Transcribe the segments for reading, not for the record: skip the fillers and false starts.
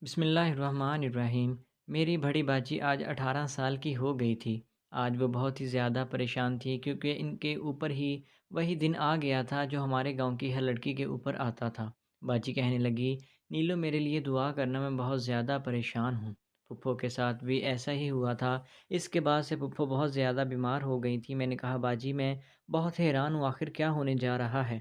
بسم اللہ الرحمن الرحیم۔ میری بڑی باجی آج 18 سال کی ہو گئی تھی۔ آج وہ بہت ہی زیادہ پریشان تھی کیونکہ ان کے اوپر ہی وہی دن آ گیا تھا جو ہمارے گاؤں کی ہر لڑکی کے اوپر آتا تھا۔ باجی کہنے لگی، نیلو میرے لیے دعا کرنا، میں بہت زیادہ پریشان ہوں۔ پھپھو کے ساتھ بھی ایسا ہی ہوا تھا۔ اس کے بعد سے پھپھو بہت زیادہ بیمار ہو گئی تھی۔ میں نے کہا، باجی میں بہت حیران ہوں، آخر کیا ہونے جا رہا ہے؟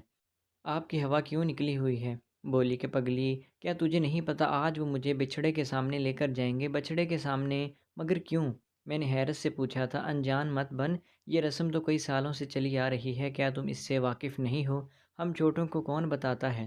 آپ کی ہوا کیوں نکلی ہوئی ہے؟ بولی کہ پگلی، کیا تجھے نہیں پتہ آج وہ مجھے بچھڑے کے سامنے لے کر جائیں گے؟ بچھڑے کے سامنے؟ مگر کیوں؟ میں نے حیرت سے پوچھا تھا۔ انجان مت بن، یہ رسم تو کئی سالوں سے چلی آ رہی ہے، کیا تم اس سے واقف نہیں ہو؟ ہم چھوٹوں کو کون بتاتا ہے؟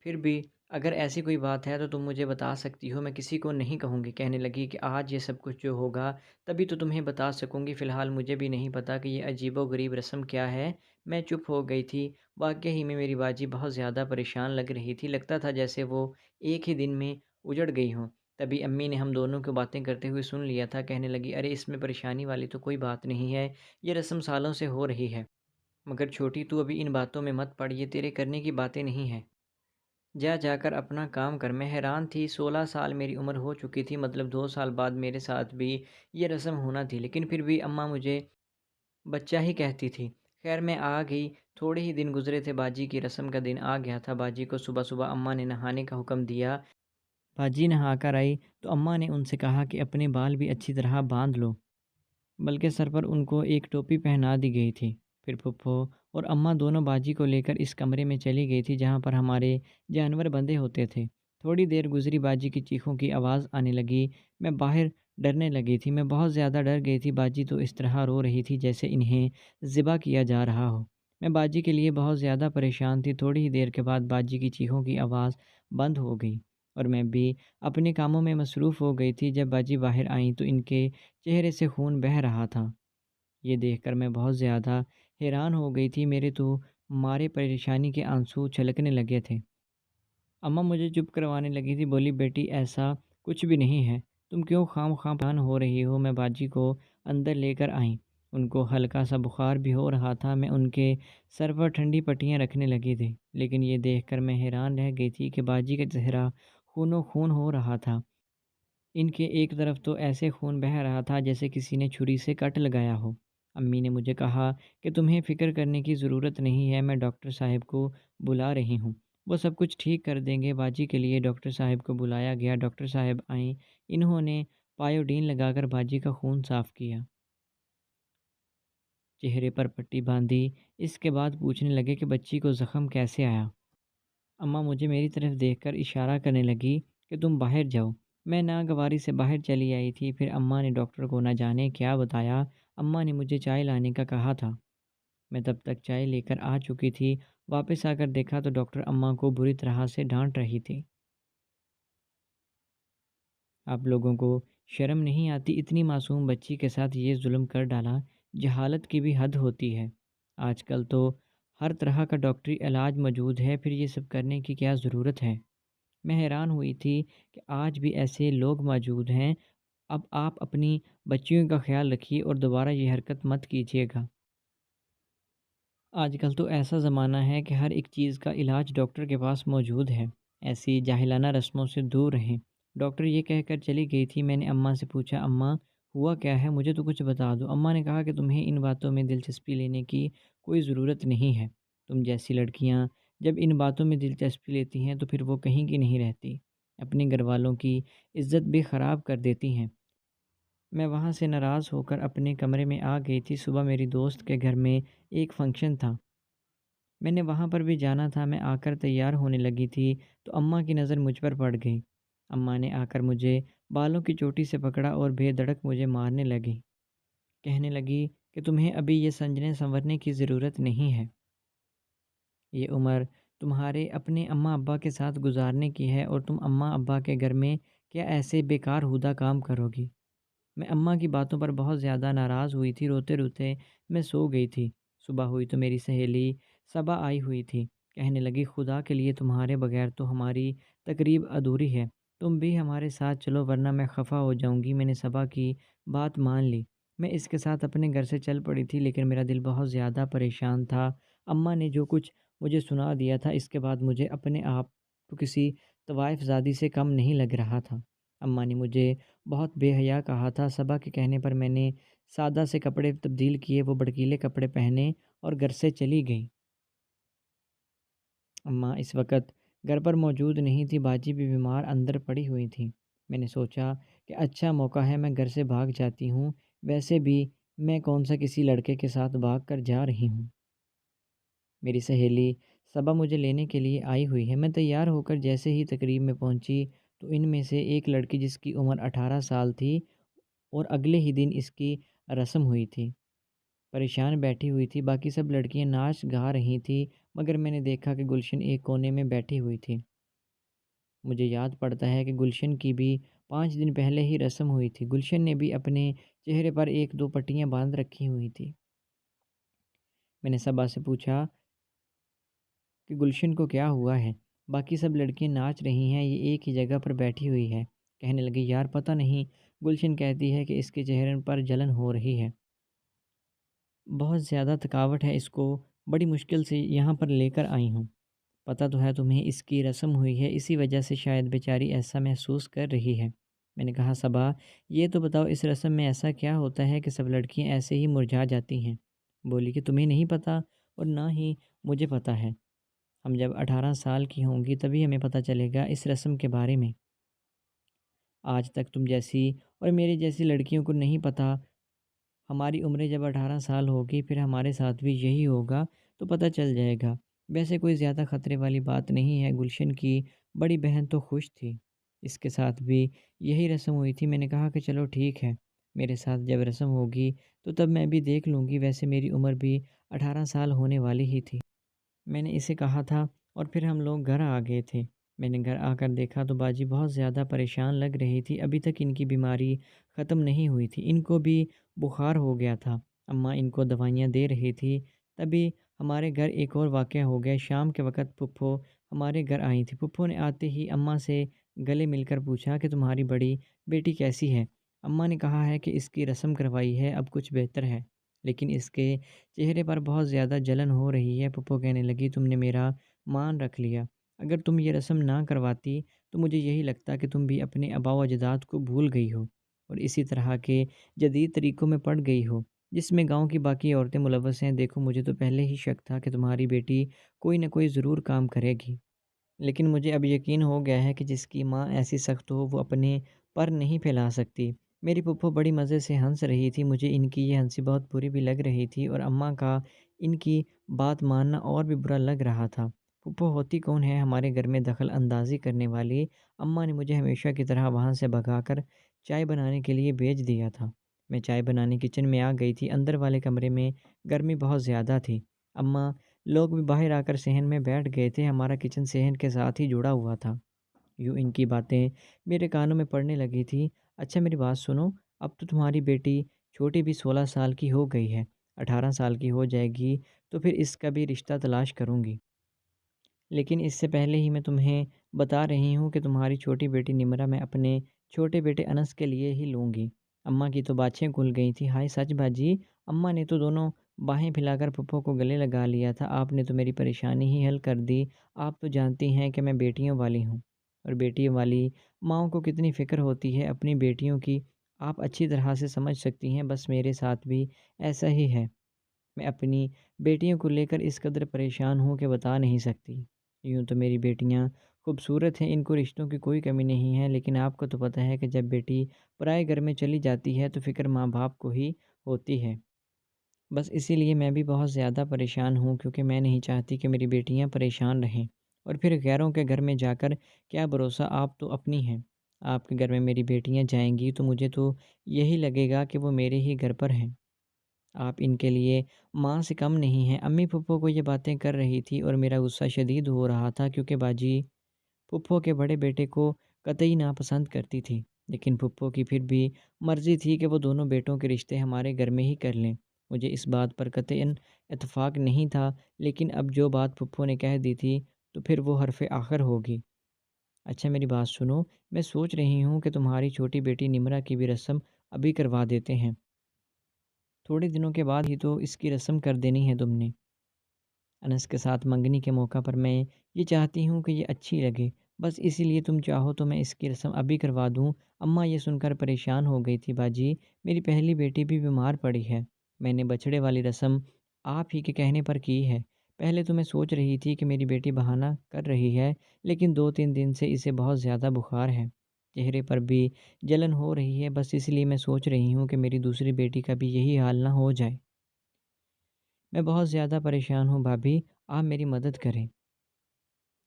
پھر بھی اگر ایسی کوئی بات ہے تو تم مجھے بتا سکتی ہو، میں کسی کو نہیں کہوں گی۔ کہنے لگی کہ آج یہ سب کچھ جو ہوگا تبھی تو تمہیں بتا سکوں گی، فی الحال مجھے بھی نہیں پتہ کہ یہ عجیب و غریب رسم کیا ہے۔ میں چپ ہو گئی تھی۔ واقعی میں میری باجی بہت زیادہ پریشان لگ رہی تھی، لگتا تھا جیسے وہ ایک ہی دن میں اجڑ گئی ہوں۔ تبھی امی نے ہم دونوں کو باتیں کرتے ہوئے سن لیا تھا۔ کہنے لگی، ارے اس میں پریشانی والی تو کوئی بات نہیں ہے، یہ رسم سالوں سے ہو رہی ہے۔ مگر چھوٹی، تو ابھی ان باتوں میں مت پڑ، یہ تیرے کرنے کی باتیں نہیں ہیں، جا جا کر اپنا کام کر۔ میں حیران تھی، 16 سال میری عمر ہو چکی تھی، مطلب 2 سال بعد میرے ساتھ بھی یہ رسم ہونا تھی، لیکن پھر بھی اماں مجھے بچہ ہی کہتی تھی۔ خیر میں آ گئی، تھوڑے ہی دن گزرے تھے، باجی کی رسم کا دن آ گیا تھا۔ باجی کو صبح صبح اماں نے نہانے کا حکم دیا۔ باجی نہا کر آئی تو اماں نے ان سے کہا کہ اپنے بال بھی اچھی طرح باندھ لو، بلکہ سر پر ان کو ایک ٹوپی پہنا دی گئی تھی۔ پھر پھپھو اور اماں دونوں باجی کو لے کر اس کمرے میں چلی گئی تھی جہاں پر ہمارے جانور بندھے ہوتے تھے۔ تھوڑی دیر گزری، باجی کی چیخوں کی آواز آنے لگی۔ میں باہر ڈرنے لگی تھی، میں بہت زیادہ ڈر گئی تھی۔ باجی تو اس طرح رو رہی تھی جیسے انہیں ذبح کیا جا رہا ہو۔ میں باجی کے لیے بہت زیادہ پریشان تھی۔ تھوڑی ہی دیر کے بعد باجی کی چیخوں کی آواز بند ہو گئی اور میں بھی اپنے کاموں میں مصروف ہو گئی تھی۔ جب باجی باہر آئیں تو ان کے چہرے سے خون بہہ رہا تھا۔ یہ دیکھ کر میں بہت زیادہ حیران ہو گئی تھی، میرے تو مارے پریشانی کے آنسو چھلکنے لگے تھے۔ اماں مجھے چپ کروانے لگی تھی، بولی، بیٹی ایسا کچھ بھی نہیں ہے، تم کیوں خام خواہ پریشان ہو رہی ہو؟ میں باجی کو اندر لے کر آئیں، ان کو ہلکا سا بخار بھی ہو رہا تھا۔ میں ان کے سر پر ٹھنڈی پٹیاں رکھنے لگی تھی، لیکن یہ دیکھ کر میں حیران رہ گئی تھی کہ باجی کا چہرہ خون و خون ہو رہا تھا۔ ان کے ایک طرف تو ایسے خون بہہ رہا تھا جیسے کسی نے چھری سے کٹ لگایا ہو۔ امی نے مجھے کہا کہ تمہیں فکر کرنے کی ضرورت نہیں ہے، میں ڈاکٹر صاحب کو بلا رہی ہوں، وہ سب کچھ ٹھیک کر دیں گے۔ باجی کے لیے ڈاکٹر صاحب کو بلایا گیا۔ ڈاکٹر صاحب آئیں، انہوں نے پائیوڈین لگا کر باجی کا خون صاف کیا، چہرے پر پٹی باندھی۔ اس کے بعد پوچھنے لگے کہ بچی کو زخم کیسے آیا؟ اماں مجھے میری طرف دیکھ کر اشارہ کرنے لگی کہ تم باہر جاؤ۔ میں ناگواری سے باہر چلی آئی تھی۔ پھر اماں نے ڈاکٹر کو نہ جانے کیا بتایا۔ اماں نے مجھے چائے لانے کا کہا تھا، میں تب تک چائے لے کر آ چکی تھی۔ واپس آ کر دیکھا تو ڈاکٹر اماں کو بری طرح سے ڈانٹ رہی تھی۔ آپ لوگوں کو شرم نہیں آتی؟ اتنی معصوم بچی کے ساتھ یہ ظلم کر ڈالا، جہالت کی بھی حد ہوتی ہے۔ آج کل تو ہر طرح کا ڈاکٹری علاج موجود ہے، پھر یہ سب کرنے کی کیا ضرورت ہے؟ میں حیران ہوئی تھی کہ آج بھی ایسے لوگ موجود ہیں۔ اب آپ اپنی بچیوں کا خیال رکھیے اور دوبارہ یہ حرکت مت کیجیے گا۔ آج کل تو ایسا زمانہ ہے کہ ہر ایک چیز کا علاج ڈاکٹر کے پاس موجود ہے، ایسی جاہلانہ رسموں سے دور رہیں۔ ڈاکٹر یہ کہہ کر چلی گئی تھی۔ میں نے اماں سے پوچھا، اماں ہوا کیا ہے؟ مجھے تو کچھ بتا دو۔ اماں نے کہا کہ تمہیں ان باتوں میں دلچسپی لینے کی کوئی ضرورت نہیں ہے، تم جیسی لڑکیاں جب ان باتوں میں دلچسپی لیتی ہیں تو پھر وہ کہیں کی نہیں رہتی، اپنے گھر والوں کی عزت بھی خراب کر دیتی ہیں۔ میں وہاں سے ناراض ہو کر اپنے کمرے میں آ گئی تھی۔ صبح میری دوست کے گھر میں ایک فنکشن تھا، میں نے وہاں پر بھی جانا تھا۔ میں آ کر تیار ہونے لگی تھی تو اماں کی نظر مجھ پر پڑ گئی۔ اماں نے آ کر مجھے بالوں کی چوٹی سے پکڑا اور بے دھڑک مجھے مارنے لگی۔ کہنے لگی کہ تمہیں ابھی یہ سنجنے سنورنے کی ضرورت نہیں ہے، یہ عمر تمہارے اپنے اماں ابا کے ساتھ گزارنے کی ہے، اور تم اماں ابا کے گھر میں کیا ایسے بیکار ہودہ کام کرو گی؟ میں اماں کی باتوں پر بہت زیادہ ناراض ہوئی تھی۔ روتے روتے میں سو گئی تھی۔ صبح ہوئی تو میری سہیلی صبا آئی ہوئی تھی۔ کہنے لگی، خدا کے لیے تمہارے بغیر تو ہماری تقریب ادھوری ہے، تم بھی ہمارے ساتھ چلو ورنہ میں خفا ہو جاؤں گی۔ میں نے صبا کی بات مان لی، میں اس کے ساتھ اپنے گھر سے چل پڑی تھی، لیکن میرا دل بہت زیادہ پریشان تھا۔ اماں نے جو کچھ مجھے سنا دیا تھا، اس کے بعد مجھے اپنے آپ کو کسی طوائف زادی سے کم نہیں لگ رہا تھا۔ اماں نے مجھے بہت بے حیا کہا تھا۔ صبا کے کہنے پر میں نے سادہ سے کپڑے تبدیل کیے، وہ بھڑکیلے کپڑے پہنے اور گھر سے چلی گئیں۔ اماں اس وقت گھر پر موجود نہیں تھی، باجی بھی بیمار اندر پڑی ہوئی تھیں۔ میں نے سوچا کہ اچھا موقع ہے، میں گھر سے بھاگ جاتی ہوں، ویسے بھی میں کون سا کسی لڑکے کے ساتھ بھاگ کر جا رہی ہوں۔ میری سہیلی صبا مجھے لینے کے لیے آئی ہوئی ہے۔ میں تیار ہو کر جیسے ہی تقریب میں پہنچی تو ان میں سے ایک لڑکی جس کی عمر 18 سال تھی اور اگلے ہی دن اس کی رسم ہوئی تھی، پریشان بیٹھی ہوئی تھی۔ باقی سب لڑکیاں ناچ گا رہی تھیں، مگر میں نے دیکھا کہ گلشن ایک کونے میں بیٹھی ہوئی تھی۔ مجھے یاد پڑتا ہے کہ گلشن کی بھی 5 دن پہلے ہی رسم ہوئی تھی۔ گلشن نے بھی اپنے چہرے پر 1 2 پٹیاں باندھ رکھی ہوئی تھی۔ میں نے صبا سے پوچھا کہ گلشن کو کیا ہوا ہے؟ باقی سب لڑکیاں ناچ رہی ہیں، یہ ایک ہی جگہ پر بیٹھی ہوئی ہے۔ کہنے لگی یار پتہ نہیں، گلشن کہتی ہے کہ اس کے چہرے پر جلن ہو رہی ہے، بہت زیادہ تھکاوٹ ہے اس کو، بڑی مشکل سے یہاں پر لے کر آئی ہوں۔ پتہ تو ہے تمہیں اس کی رسم ہوئی ہے، اسی وجہ سے شاید بیچاری ایسا محسوس کر رہی ہے۔ میں نے کہا صبا یہ تو بتاؤ اس رسم میں ایسا کیا ہوتا ہے کہ سب لڑکیاں ایسے ہی مرجھا جاتی ہیں؟ بولی کہ تمہیں نہیں پتہ اور نہ ہی مجھے پتہ ہے، ہم جب 18 سال کی ہوں گی تبھی ہمیں پتہ چلے گا اس رسم کے بارے میں۔ آج تک تم جیسی اور میری جیسی لڑکیوں کو نہیں پتہ، ہماری عمریں جب 18 سال ہوگی پھر ہمارے ساتھ بھی یہی ہوگا تو پتہ چل جائے گا۔ ویسے کوئی زیادہ خطرے والی بات نہیں ہے، گلشن کی بڑی بہن تو خوش تھی، اس کے ساتھ بھی یہی رسم ہوئی تھی۔ میں نے کہا کہ چلو ٹھیک ہے، میرے ساتھ جب رسم ہوگی تو تب میں بھی دیکھ لوں گی، ویسے میری عمر بھی 18 سال ہونے والی ہی تھی۔ میں نے اسے کہا تھا اور پھر ہم لوگ گھر آ گئے تھے۔ میں نے گھر آ کر دیکھا تو باجی بہت زیادہ پریشان لگ رہی تھی، ابھی تک ان کی بیماری ختم نہیں ہوئی تھی، ان کو بھی بخار ہو گیا تھا۔ اماں ان کو دوائیاں دے رہی تھی، تبھی ہمارے گھر ایک اور واقعہ ہو گیا۔ شام کے وقت پھپھو ہمارے گھر آئی تھی۔ پھپھو نے آتے ہی اماں سے گلے مل کر پوچھا کہ تمہاری بڑی بیٹی کیسی ہے؟ اماں نے کہا ہے کہ اس کی رسم کروائی ہے، اب کچھ بہتر ہے، لیکن اس کے چہرے پر بہت زیادہ جلن ہو رہی ہے۔ پھپھو کہنے لگی تم نے میرا مان رکھ لیا، اگر تم یہ رسم نہ کرواتی تو مجھے یہی لگتا کہ تم بھی اپنے آباء و اجداد کو بھول گئی ہو اور اسی طرح کے جدید طریقوں میں پڑ گئی ہو جس میں گاؤں کی باقی عورتیں ملوث ہیں۔ دیکھو مجھے تو پہلے ہی شک تھا کہ تمہاری بیٹی کوئی نہ کوئی ضرور کام کرے گی، لیکن مجھے اب یقین ہو گیا ہے کہ جس کی ماں ایسی سخت ہو وہ اپنے پر نہیں پھیلا سکتی۔ میری پھپھو بڑی مزے سے ہنس رہی تھی، مجھے ان کی یہ ہنسی بہت بری بھی لگ رہی تھی اور اماں کا ان کی بات ماننا اور بھی برا لگ رہا تھا۔ پھپھو ہوتی کون ہے ہمارے گھر میں دخل اندازی کرنے والی؟ اماں نے مجھے ہمیشہ کی طرح وہاں سے بھگا کر چائے بنانے کے لیے بھیج دیا تھا۔ میں چائے بنانے کچن میں آ گئی تھی، اندر والے کمرے میں گرمی بہت زیادہ تھی۔ اماں لوگ بھی باہر آ کر صحن میں بیٹھ گئے تھے، ہمارا کچن صحن کے ساتھ ہی جڑا ہوا تھا۔ یوں ان کی باتیں میرے کانوں میں پڑنے لگی تھی۔ اچھا میری بات سنو، اب تو تمہاری بیٹی چھوٹی بھی 16 سال کی ہو گئی ہے، 18 سال کی ہو جائے گی تو پھر اس کا بھی رشتہ تلاش کروں گی، لیکن اس سے پہلے ہی میں تمہیں بتا رہی ہوں کہ تمہاری چھوٹی بیٹی نمرہ میں اپنے چھوٹے بیٹے انس کے لیے ہی لوں گی۔ اماں کی تو باتیں کھل گئی تھیں۔ ہائے سچ باجی، اماں نے تو دونوں باہیں پھیلا کر پھپھو کو گلے لگا لیا تھا۔ آپ نے تو میری پریشانی ہی حل کر دی، آپ تو جانتی ہیں کہ میں بیٹیوں والی ہوں اور بیٹیوں والی ماؤں کو کتنی فکر ہوتی ہے اپنی بیٹیوں کی، آپ اچھی طرح سے سمجھ سکتی ہیں، بس میرے ساتھ بھی ایسا ہی ہے۔ میں اپنی بیٹیوں کو لے کر اس قدر پریشان ہوں کہ بتا نہیں سکتی۔ یوں تو میری بیٹیاں خوبصورت ہیں، ان کو رشتوں کی کوئی کمی نہیں ہے، لیکن آپ کو تو پتہ ہے کہ جب بیٹی پرائے گھر میں چلی جاتی ہے تو فکر ماں باپ کو ہی ہوتی ہے۔ بس اسی لیے میں بھی بہت زیادہ پریشان ہوں، کیونکہ میں نہیں چاہتی کہ میری بیٹیاں پریشان رہیں اور پھر غیروں کے گھر میں جا کر کیا بھروسہ، آپ تو اپنی ہیں، آپ کے گھر میں میری بیٹیاں جائیں گی تو مجھے تو یہی لگے گا کہ وہ میرے ہی گھر پر ہیں، آپ ان کے لیے ماں سے کم نہیں ہیں۔ امی پھپھو کو یہ باتیں کر رہی تھی اور میرا غصہ شدید ہو رہا تھا، کیونکہ باجی پھپھو کے بڑے بیٹے کو قطعی ناپسند کرتی تھی، لیکن پھپھو کی پھر بھی مرضی تھی کہ وہ دونوں بیٹوں کے رشتے ہمارے گھر میں ہی کر لیں۔ مجھے اس بات پر قطعاً اتفاق نہیں تھا، لیکن اب جو بات پھپھو نے کہہ دی تھی تو پھر وہ حرف آخر ہوگی۔ اچھا میری بات سنو، میں سوچ رہی ہوں کہ تمہاری چھوٹی بیٹی نمرہ کی بھی رسم ابھی کروا دیتے ہیں، تھوڑے دنوں کے بعد ہی تو اس کی رسم کر دینی ہے تم نے۔ انس کے ساتھ منگنی کے موقع پر میں یہ چاہتی ہوں کہ یہ اچھی لگے، بس اسی لیے تم چاہو تو میں اس کی رسم ابھی کروا دوں۔ اماں یہ سن کر پریشان ہو گئی تھی۔ باجی، میری پہلی بیٹی بھی بیمار پڑی ہے۔ میں نے بچھڑے والی رسم آپ ہی کے کہنے پر کی ہے۔ پہلے تو میں سوچ رہی تھی کہ میری بیٹی بہانہ کر رہی ہے، لیکن 2-3 دن سے اسے بہت زیادہ بخار ہے۔ چہرے پر بھی جلن ہو رہی ہے، بس اس لیے میں سوچ رہی ہوں کہ میری دوسری بیٹی کا بھی یہی حال نہ ہو جائے۔ میں بہت زیادہ پریشان ہوں بھابھی، آپ میری مدد کریں۔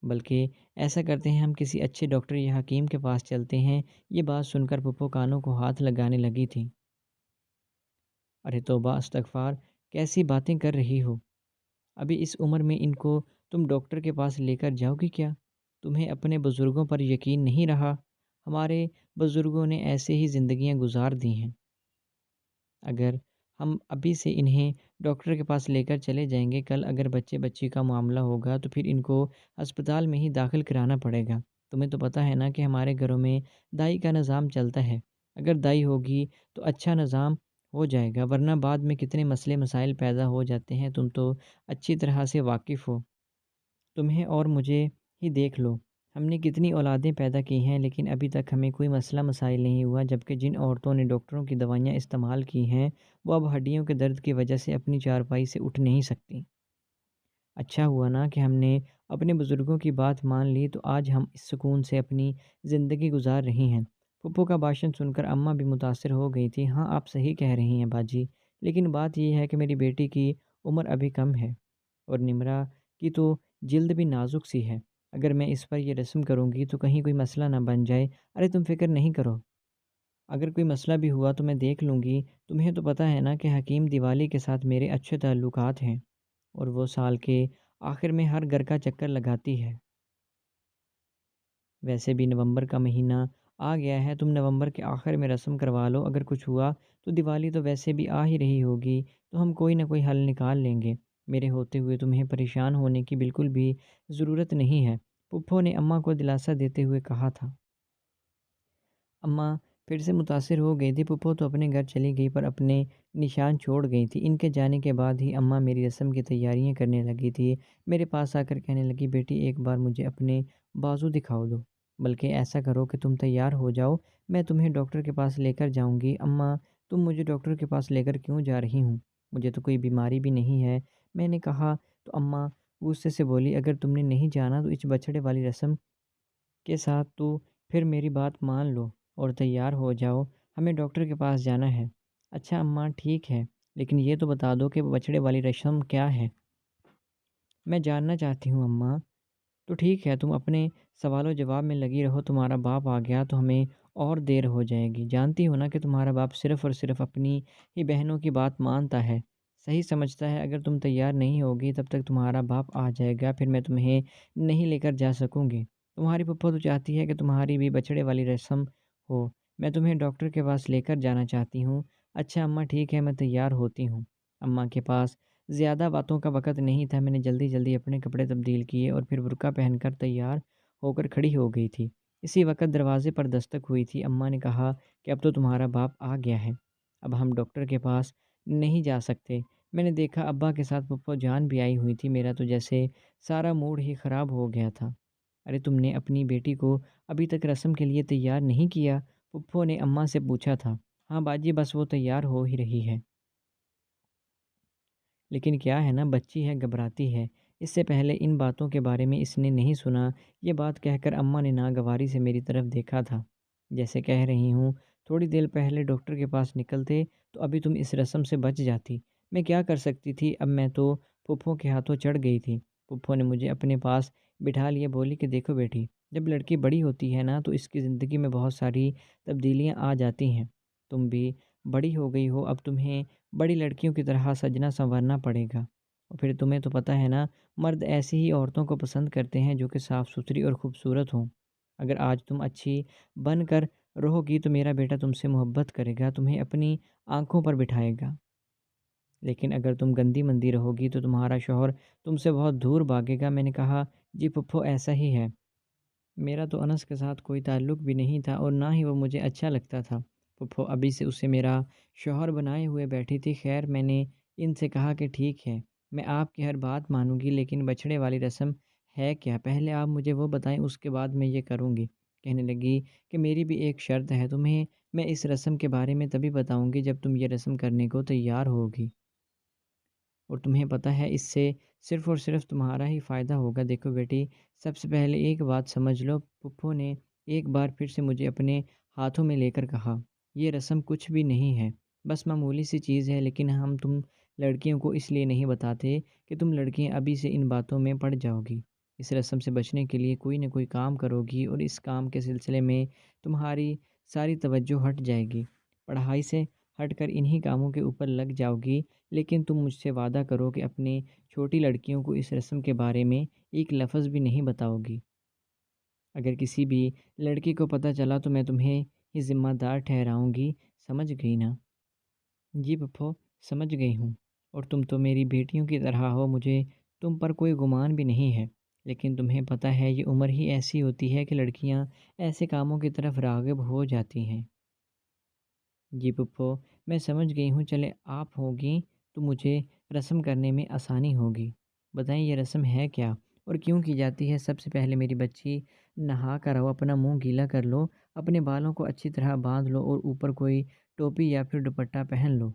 بلکہ ایسا کرتے ہیں، ہم کسی اچھے ڈاکٹر یا حکیم کے پاس چلتے ہیں۔ یہ بات سن کر پھپھو کانوں کو ہاتھ لگانے لگی تھی۔ ارے توبہ استغفار، کیسی باتیں کر رہی ہو؟ ابھی اس عمر میں ان کو تم ڈاکٹر کے پاس لے کر جاؤ گی کیا؟ تمہیں اپنے بزرگوں پر یقین نہیں رہا؟ ہمارے بزرگوں نے ایسے ہی زندگیاں گزار دی ہیں۔ اگر ہم ابھی سے انہیں ڈاکٹر کے پاس لے کر چلے جائیں گے، کل اگر بچے بچی کا معاملہ ہوگا تو پھر ان کو ہسپتال میں ہی داخل کرانا پڑے گا۔ تمہیں تو پتہ ہے نا کہ ہمارے گھروں میں دائی کا نظام چلتا ہے۔ اگر دائی ہوگی تو اچھا نظام ہو جائے گا، ورنہ بعد میں کتنے مسئلے مسائل پیدا ہو جاتے ہیں، تم تو اچھی طرح سے واقف ہو۔ تمہیں اور مجھے ہی دیکھ لو، ہم نے کتنی اولادیں پیدا کی ہیں، لیکن ابھی تک ہمیں کوئی مسئلہ مسائل نہیں ہوا، جبکہ جن عورتوں نے ڈاکٹروں کی دوائیاں استعمال کی ہیں وہ اب ہڈیوں کے درد کی وجہ سے اپنی چارپائی سے اٹھ نہیں سکتی۔ اچھا ہوا نا کہ ہم نے اپنے بزرگوں کی بات مان لی، تو آج ہم اس سکون سے اپنی زندگی گزار رہی ہیں۔ پھپھو کا بھاشن سن کر اماں بھی متاثر ہو گئی تھی۔ ہاں، آپ صحیح کہہ رہی ہیں باجی، لیکن بات یہ ہے کہ میری بیٹی کی عمر ابھی کم ہے، اور نمرہ کی تو جلد بھی نازک سی ہے۔ اگر میں اس پر یہ رسم کروں گی تو کہیں کوئی مسئلہ نہ بن جائے۔ ارے تم فکر نہیں کرو، اگر کوئی مسئلہ بھی ہوا تو میں دیکھ لوں گی۔ تمہیں تو پتہ ہے نا کہ حکیم دیوالی کے ساتھ میرے اچھے تعلقات ہیں، اور وہ سال کے آخر میں ہر گھر کا چکر لگاتی ہے۔ ویسے بھی نومبر کا مہینہ آ گیا ہے، تم نومبر کے آخر میں رسم کروا لو۔ اگر کچھ ہوا تو دیوالی تو ویسے بھی آ ہی رہی ہوگی، تو ہم کوئی نہ کوئی حل نکال لیں گے۔ میرے ہوتے ہوئے تمہیں پریشان ہونے کی بالکل بھی ضرورت نہیں ہے، پھپھو نے اماں کو دلاسا دیتے ہوئے کہا تھا۔ اماں پھر سے متاثر ہو گئی تھی۔ پھپھو تو اپنے گھر چلی گئی پر اپنے نشان چھوڑ گئی تھی۔ ان کے جانے کے بعد ہی اماں میری رسم کی تیاریاں کرنے لگی تھی۔ میرے پاس آ کر کہنے لگی، بیٹی ایک بار مجھے اپنے بازو دکھاؤ دو، بلکہ ایسا کرو کہ تم تیار ہو جاؤ، میں تمہیں ڈاکٹر کے پاس لے کر جاؤں گی۔ اماں، تم مجھے ڈاکٹر کے پاس لے کر کیوں جا رہی ہوں؟ مجھے تو کوئی بیماری بھی نہیں ہے، میں نے کہا۔ تو اماں غصے سے بولی، اگر تم نے نہیں جانا تو اس بچھڑے والی رسم کے ساتھ تو پھر میری بات مان لو اور تیار ہو جاؤ، ہمیں ڈاکٹر کے پاس جانا ہے۔ اچھا اماں، ٹھیک ہے، لیکن یہ تو بتا دو کہ وہ بچھڑے والی رسم کیا ہے؟ میں جاننا چاہتی ہوں اماں۔ تو ٹھیک ہے، تم اپنے سوال و جواب میں لگی رہو، تمہارا باپ آ گیا تو ہمیں اور دیر ہو جائے گی۔ جانتی ہو نا کہ تمہارا باپ صرف اور صرف اپنی ہی بہنوں کی بات مانتا ہے، صحیح سمجھتا ہے۔ اگر تم تیار نہیں ہوگی تب تک تمہارا باپ آ جائے گا، پھر میں تمہیں نہیں لے کر جا سکوں گی۔ تمہاری پھپھو تو چاہتی ہے کہ تمہاری بھی بچھڑے والی رسم ہو، میں تمہیں ڈاکٹر کے پاس لے کر جانا چاہتی ہوں۔ اچھا اماں، ٹھیک ہے، میں تیار ہوتی ہوں۔ اماں کے پاس زیادہ باتوں کا وقت نہیں تھا۔ میں نے جلدی جلدی اپنے کپڑے تبدیل کیے اور پھر برقع پہن کر تیار ہو کر کھڑی ہو گئی تھی۔ اسی وقت دروازے پر دستک ہوئی تھی۔ اماں نے کہا کہ اب تو تمہارا باپ آ گیا ہے، اب ہم ڈاکٹر کے پاس نہیں جا سکتے۔ میں نے دیکھا ابا کے ساتھ پھپھو جان بھی آئی ہوئی تھی، میرا تو جیسے سارا موڈ ہی خراب ہو گیا تھا۔ ارے تم نے اپنی بیٹی کو ابھی تک رسم کے لیے تیار نہیں کیا؟ پھپھو نے اماں سے پوچھا تھا۔ ہاں باجی، بس وہ تیار ہو ہی رہی ہے، لیکن کیا ہے نا، بچی ہے، گھبراتی ہے، اس سے پہلے ان باتوں کے بارے میں اس نے نہیں سنا۔ یہ بات کہہ کر اماں نے ناگواری سے میری طرف دیکھا تھا، جیسے کہہ رہی ہوں، تھوڑی دیر پہلے ڈاکٹر کے پاس نکلتے تو ابھی تم اس رسم سے بچ جاتی۔ میں کیا کر سکتی تھی، اب میں تو پھپھو کے ہاتھوں چڑھ گئی تھی۔ پھپھو نے مجھے اپنے پاس بٹھا لیا، بولی کہ دیکھو بیٹی، جب لڑکی بڑی ہوتی ہے نا تو اس کی زندگی میں بہت ساری تبدیلیاں آ جاتی ہیں۔ تم بھی بڑی ہو گئی ہو، اب تمہیں بڑی لڑکیوں کی طرح سجنا سنورنا پڑے گا، اور پھر تمہیں تو پتہ ہے نا، مرد ایسی ہی عورتوں کو پسند کرتے ہیں جو کہ صاف ستھری اور خوبصورت ہوں۔ اگر آج تم اچھی بن کر رہو گی تو میرا بیٹا تم سے محبت کرے گا، تمہیں اپنی آنکھوں پر بٹھائے گا، لیکن اگر تم گندی مندی رہو گی تو تمہارا شوہر تم سے بہت دور بھاگے گا۔ میں نے کہا، جی پھپھو، ایسا ہی ہے، میرا تو انس کے ساتھ کوئی تعلق بھی نہیں تھا اور نہ ہی وہ مجھے اچھا لگتا تھا۔ پھپھو ابھی سے اسے میرا شوہر بنائے ہوئے بیٹھی تھی۔ خیر، میں نے ان سے کہا کہ ٹھیک ہے، میں آپ کی ہر بات مانوں گی، لیکن بچھڑے والی رسم ہے کیا؟ پہلے آپ مجھے وہ بتائیں، اس کے بعد میں یہ کروں گی۔ کہنے لگی کہ میری بھی ایک شرط ہے، تمہیں میں اس رسم کے بارے میں تبھی بتاؤں گی جب تم یہ رسم کرنے کو تیار ہوگی، اور تمہیں پتہ ہے اس سے صرف اور صرف تمہارا ہی فائدہ ہوگا۔ دیکھو بیٹی، سب سے پہلے ایک بات سمجھ لو، پھپھو نے ایک بار پھر سے مجھے اپنے ہاتھوں میں لے کر کہا، یہ رسم کچھ بھی نہیں ہے، بس معمولی سی چیز ہے، لیکن ہم تم لڑکیوں کو اس لیے نہیں بتاتے کہ تم لڑکیاں ابھی سے ان باتوں میں پڑ جاؤ گی۔ اس رسم سے بچنے کے لیے کوئی نہ کوئی کام کرو گی، اور اس کام کے سلسلے میں تمہاری ساری توجہ ہٹ جائے گی، پڑھائی سے ہٹ کر انہی کاموں کے اوپر لگ جاؤ گی۔ لیکن تم مجھ سے وعدہ کرو کہ اپنی چھوٹی لڑکیوں کو اس رسم کے بارے میں ایک لفظ بھی نہیں بتاؤ گی۔ اگر کسی بھی لڑکی کو پتہ چلا تو میں تمہیں ہی ذمہ دار ٹھہراؤں گی، سمجھ گئی نا؟ جی پھپھو، سمجھ گئی ہوں، اور تم تو میری بیٹیوں کی طرح ہو، مجھے تم پر کوئی گمان بھی نہیں ہے، لیکن تمہیں پتہ ہے یہ عمر ہی ایسی ہوتی ہے کہ لڑکیاں ایسے کاموں کی طرف راغب ہو جاتی ہیں۔ جی پھپھو، میں سمجھ گئی ہوں، چلے آپ ہوگی تو مجھے رسم کرنے میں آسانی ہوگی۔ بتائیں یہ رسم ہے کیا اور کیوں کی جاتی ہے؟ سب سے پہلے میری بچی، نہا کر آؤ، اپنا منہ گیلا کر لو، اپنے بالوں کو اچھی طرح باندھ لو، اور اوپر کوئی ٹوپی یا پھر دوپٹہ پہن لو۔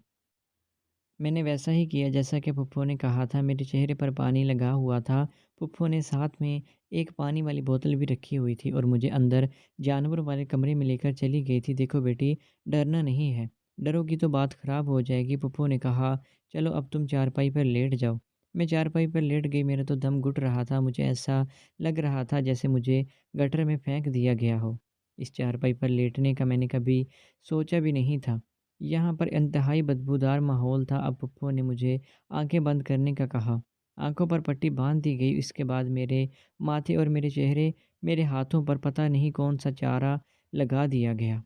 میں نے ویسا ہی کیا جیسا کہ پھپھو نے کہا تھا، میرے چہرے پر پانی لگا ہوا تھا۔ پھپھو نے ساتھ میں ایک پانی والی بوتل بھی رکھی ہوئی تھی اور مجھے اندر جانور والے کمرے میں لے کر چلی گئی تھی۔ دیکھو بیٹی، ڈرنا نہیں ہے، ڈرو گی تو بات خراب ہو جائے گی۔ پھپھو نے کہا، چلو اب تم چارپائی پر لیٹ جاؤ۔ میں چارپائی پر لیٹ گئی، میرا تو دم گھٹ رہا تھا، مجھے ایسا لگ رہا تھا جیسے مجھے گٹر میں پھینک دیا گیا ہو۔ اس چارپائی پر لیٹنے کا میں نے کبھی سوچا بھی نہیں تھا۔ یہاں پر انتہائی بدبودار ماحول تھا۔ اب پھپھو نے مجھے آنکھیں بند کرنے کا کہا، آنکھوں پر پٹی باندھ دی گئی۔ اس کے بعد میرے ماتھے اور میرے چہرے، میرے ہاتھوں پر پتہ نہیں کون سا چارہ لگا دیا گیا۔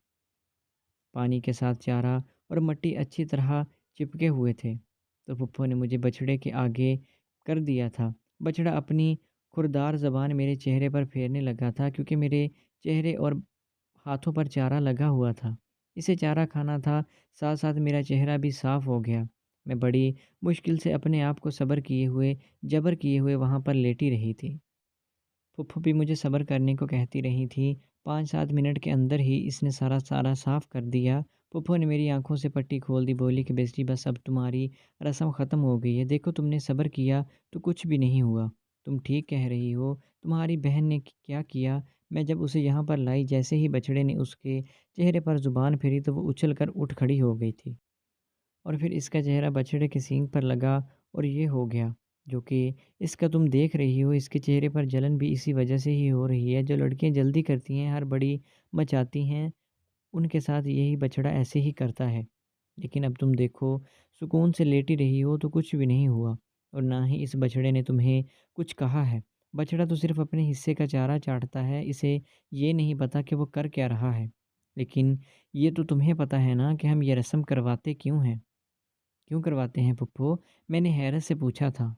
پانی کے ساتھ چارہ اور مٹی اچھی طرح چپکے ہوئے تھے، تو پھپھو نے مجھے بچھڑے کے آگے کر دیا تھا۔ بچھڑا اپنی کھردار زبان میرے چہرے پر پھیرنے لگا تھا، کیونکہ میرے چہرے اور ہاتھوں پر چارہ لگا ہوا تھا۔ اسے چارہ کھانا تھا، ساتھ ساتھ میرا چہرہ بھی صاف ہو گیا۔ میں بڑی مشکل سے اپنے آپ کو جبر کیے ہوئے وہاں پر لیٹی رہی تھی۔ پھپھو بھی مجھے صبر کرنے کو کہتی رہی تھی۔ 5-7 منٹ کے اندر ہی اس نے سارا صاف کر دیا۔ پھپھو نے میری آنکھوں سے پٹی کھول دی، بولی کہ بیٹی بس اب تمہاری رسم ختم ہو گئی ہے، دیکھو تم نے صبر کیا تو کچھ بھی نہیں ہوا، تم ٹھیک کہہ رہی ہو۔ تمہاری بہن نے کیا کیا، میں جب اسے یہاں پر لائی، جیسے ہی بچڑے نے اس کے چہرے پر زبان پھیری تو وہ اچھل کر اٹھ کھڑی ہو گئی تھی، اور پھر اس کا چہرہ بچڑے کے سینگ پر لگا اور یہ ہو گیا جو کہ اس کا تم دیکھ رہی ہو۔ اس کے چہرے پر جلن بھی اسی وجہ سے ہی ہو رہی ہے، جو لڑکیاں جلدی کرتی ہیں، ہر بڑی مچاتی ہیں، ان کے ساتھ یہی بچڑا ایسے ہی کرتا ہے۔ لیکن اب تم دیکھو، سکون سے لیٹی رہی ہو تو کچھ بھی نہیں ہوا، اور نہ ہی اس بچڑے نے تمہیں کچھ کہا ہے۔ بچڑا تو صرف اپنے حصے کا چارہ چاٹتا ہے، اسے یہ نہیں پتا کہ وہ کر کیا رہا ہے۔ لیکن یہ تو تمہیں پتہ ہے نا کہ ہم یہ رسم کرواتے کیوں ہیں؟ کیوں کرواتے ہیں پھپھو؟ میں نے حیرت سے پوچھا تھا۔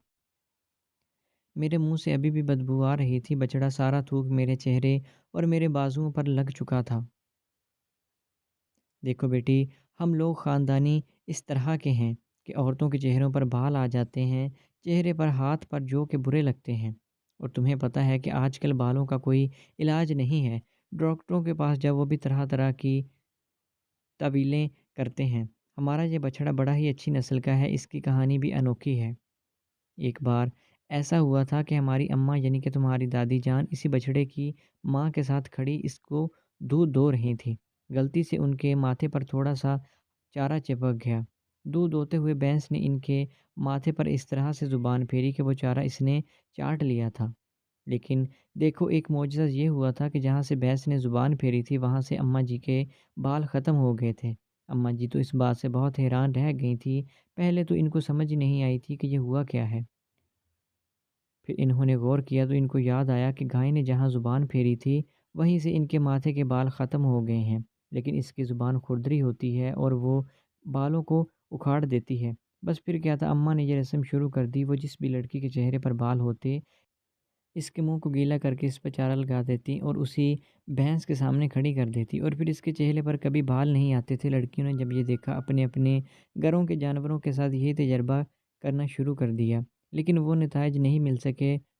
میرے منہ سے ابھی بھی بدبو آ رہی تھی، بچڑا سارا تھوک میرے چہرے اور میرے بازوؤں پر لگ چکا تھا۔ دیکھو بیٹی، ہم لوگ خاندانی اس طرح کے ہیں کہ عورتوں کے چہروں پر بال آ جاتے ہیں، چہرے پر، ہاتھ پر، جو کہ برے لگتے ہیں، اور تمہیں پتہ ہے کہ آج کل بالوں کا کوئی علاج نہیں ہے۔ ڈاکٹروں کے پاس جب وہ بھی طرح طرح کی تعویلیں کرتے ہیں۔ ہمارا یہ بچڑا بڑا ہی اچھی نسل کا ہے، اس کی کہانی بھی انوکھی ہے۔ ایک بار ایسا ہوا تھا کہ ہماری اماں یعنی کہ تمہاری دادی جان اسی بچڑے کی ماں کے ساتھ کھڑی اس کو دودھ دو رہی تھیں۔ غلطی سے ان کے ماتھے پر تھوڑا سا چارہ چپک گیا۔ دودھ دوتے ہوئے بھینس نے ان کے ماتھے پر اس طرح سے زبان پھیری کہ وہ چارہ اس نے چاٹ لیا تھا۔ لیکن دیکھو، ایک معجزہ یہ ہوا تھا کہ جہاں سے بھینس نے زبان پھیری تھی وہاں سے اماں جی کے بال ختم ہو گئے تھے۔ اماں جی تو اس بات سے بہت حیران رہ گئی تھی، پہلے تو ان کو سمجھ نہیں آئی تھی کہ یہ ہوا کیا ہے۔ پھر انہوں نے غور کیا تو ان کو یاد آیا کہ گائے نے جہاں زبان پھیری تھی وہیں سے ان کے ماتھے کے بال ختم ہو گئے ہیں، لیکن اس کی زبان کھردری ہوتی ہے اور وہ بالوں کو اکھاڑ دیتی ہے۔ بس پھر کیا تھا، اماں نے یہ رسم شروع کر دی۔ وہ جس بھی لڑکی کے چہرے پر بال ہوتے، اس کے منہ کو گیلا کر کے اس پہ چارہ لگا دیتی اور اسی بھینس کے سامنے کھڑی کر دیتی، اور پھر اس کے چہرے پر کبھی بال نہیں آتے تھے۔ لڑکیوں نے جب یہ دیکھا، اپنے اپنے گھروں کے جانوروں کے ساتھ یہی تجربہ کرنا شروع کر دیا، لیکن وہ نتائج نہیں مل سکے۔